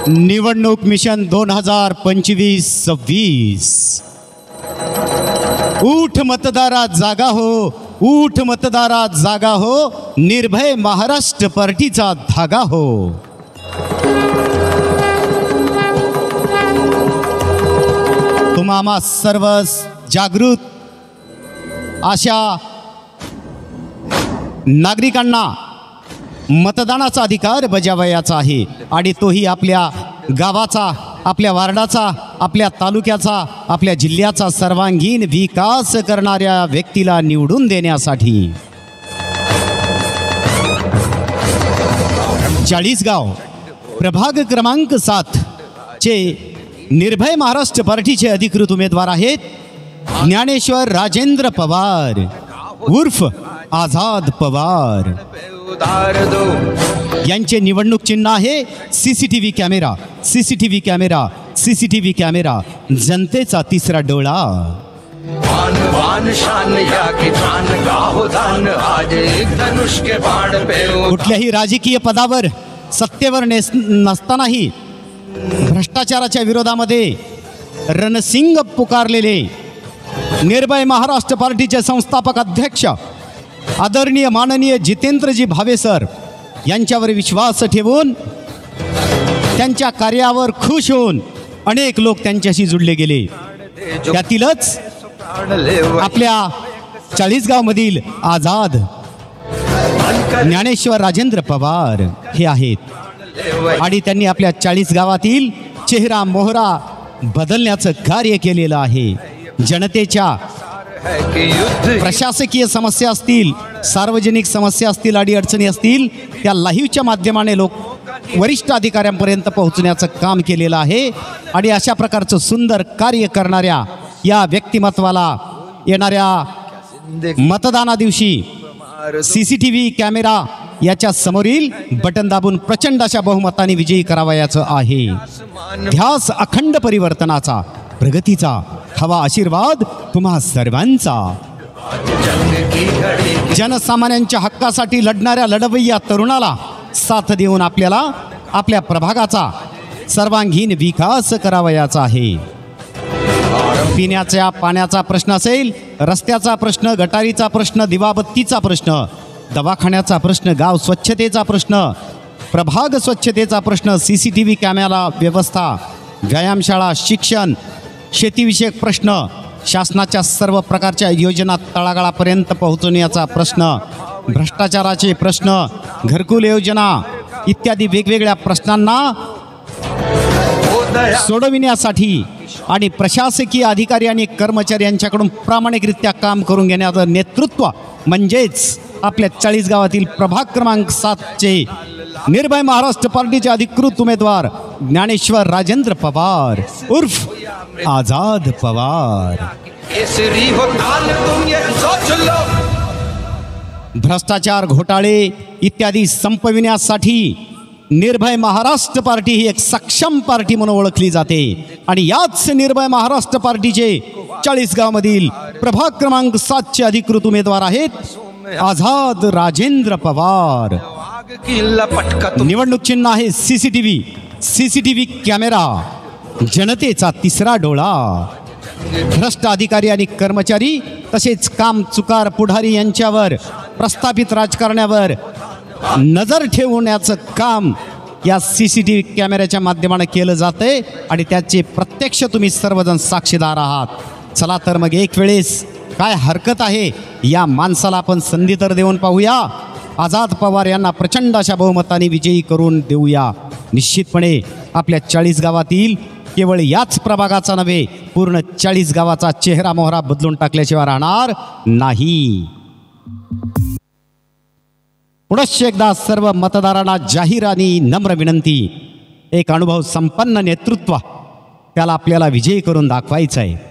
निवडणूक मिशन 2025-26। उठ मतदारा जागा हो, उठ मतदारा जागा हो, निर्भय महाराष्ट्र पार्टीचा धागा हो। तुम्हा सर्व जागृत अशा नागरिकांना मतदानाचा अधिकार बजावायचा आहे आणि तोही आपल्या गावाचा, आपल्या वार्डाचा, आपल्या तालुक्याचा, आपल्या जिल्ह्याचा सर्वांगीण विकास करणाऱ्या व्यक्तीला निवडून देण्यासाठी। चाळीसगाव प्रभाग क्रमांक 7 चे निर्भय महाराष्ट्र पार्टीचे अधिकृत उमेदवार आहेत ज्ञानेश्वर राजेंद्र पवार उर्फ आझाद पवार। यांचे निवडणूक चिन्ह आहे CCTV camera, CCTV camera, CCTV camera, जनतेचा तिसरा डोळा। कुठल्याही राजकीय पदावर सत्तेवर नसतानाही भ्रष्टाचाराच्या विरोधामध्ये रणसिंग पुकारलेले निर्भय महाराष्ट्र पार्टीचे संस्थापक अध्यक्ष आदरणीय माननीय जितेंद्रजी भावे सर यांच्यावर विश्वास ठेवून त्यांच्या कार्यावर खुश होऊन अनेक लोक त्यांच्याशी जुळले गेले। त्यातीलच आपल्या चाळीसगावमधील आझाद ज्ञानेश्वर राजेंद्र पवार हे आहेत आणि त्यांनी आपल्या चाळीसगावातील चेहरा मोहरा बदलण्याचं कार्य केलेलं आहे। जनतेच्या प्रशासकीय समस्या असतील, सार्वजनिक समस्या असतील, अडीअडचणी असतील, त्या लाईव्हच्या माध्यमाने लोक वरिष्ठ अधिकाऱ्यांपर्यंत पोहोचण्याचं काम केलेलं आहे आणि अशा प्रकारचं सुंदर कार्य करणाऱ्या या व्यक्तिमत्वाला येणाऱ्या मतदाना दिवशी सीसीटीव्ही कॅमेरा याच्या समोरील बटन दाबून प्रचंड अशा बहुमताने विजयी करावयाचं आहे। ध्यास अखंड परिवर्तनाचा, प्रगतीचा हवा आशीर्वाद तुम्हा सर्वांचा। जनसामान्यांच्या हक्कासाठी लढणाऱ्या लढवय्या तरुणाला साथ देऊन आपल्याला आपल्या प्रभागाचा सर्वांगीण विकास करावयाचा आहे। पिण्याच्या पाण्याचा प्रश्न असेल, रस्त्याचा प्रश्न, गटारीचा प्रश्न, दिवाबत्तीचा प्रश्न, दवाखान्याचा प्रश्न, गाव स्वच्छतेचा प्रश्न, प्रभाग स्वच्छतेचा प्रश्न, सीसीटीव्ही कॅमेरा व्यवस्था, व्यायामशाळा, शिक्षण, शेतीविषयक प्रश्न, शासनाच्या सर्व प्रकारच्या योजना तळागाळापर्यंत पोहोचवण्याचा प्रश्न, भ्रष्टाचाराचे प्रश्न, घरकुल योजना इत्यादी वेगवेगळ्या प्रश्नांना सोडविण्यासाठी आणि प्रशासकीय अधिकारी आणि कर्मचारी यांच्याकडून प्रामाणिकरित्या काम करून घेण्याचं नेतृत्व म्हणजेच आपल्या चाळीसगावातील प्रभाग क्रमांक 7 चे निर्भय महाराष्ट्र पार्टीचे अधिकृत उमेदवार ज्ञानेश्वर राजेंद्र पवार उर्फ आझाद पवार। भ्रष्टाचार, घोटाळे इत्यादी संपविण्यासाठी निर्भय महाराष्ट्र पार्टी ही एक सक्षम पार्टी म्हणून ओळखली जाते आणि याच निर्भय महाराष्ट्र पार्टीचे चाळीसगावमधील प्रभाग क्रमांक 7 चे अधिकृत उमेदवार आहेत आझाद राजेंद्र पवार। निवडणूक चिन्ह आहे सीसीटीव्ही, सीसीटीव्ही कॅमेरा, जनतेचा तिसरा डोळा। भ्रष्ट अधिकारी आणि कर्मचारी तसेच काम चुकार पुढारी यांच्यावर, प्रस्थापित राजकारण्यावर नजर ठेवण्याचं काम या सीसीटीव्ही कॅमेऱ्याच्या माध्यमाने केलं जाते आणि त्याचे प्रत्यक्ष तुम्ही सर्वजण साक्षीदार आहात। चला तर मग एक वेळेस काय हरकत आहे, या माणसाला आपण संधी तर देऊन पाहूया। आझाद पवार यांना प्रचंड अशा बहुमताने विजयी करून देऊया। निश्चितपणे आपल्या चाळीसगावातील केवळ याच प्रभागाचा नव्हे, पूर्ण चाळीसगावाचा चेहरा मोहरा बदलून टाकल्याशिवाय राहणार नाही। पुनश्च एकदा सर्व मतदारांना जाहीर आणि नम्र विनंती, एक अनुभव संपन्न नेतृत्व त्याला आपल्याला विजयी करून दाखवायचं आहे।